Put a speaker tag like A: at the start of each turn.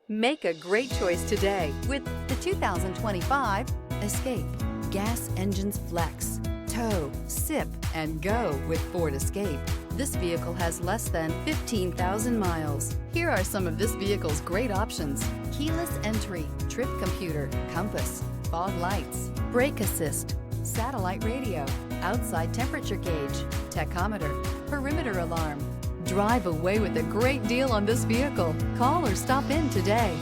A: Make a great choice today with the 2025 Escape. Gas engines flex, tow, sip, and go with Ford Escape. This vehicle has less than 15,000 miles. Here are some of this vehicle's great options: keyless entry, trip computer, compass, fog lights, brake assist, satellite radio, outside temperature gauge, tachometer, perimeter alarm. Drive away with a great deal on this vehicle. Call or stop in today.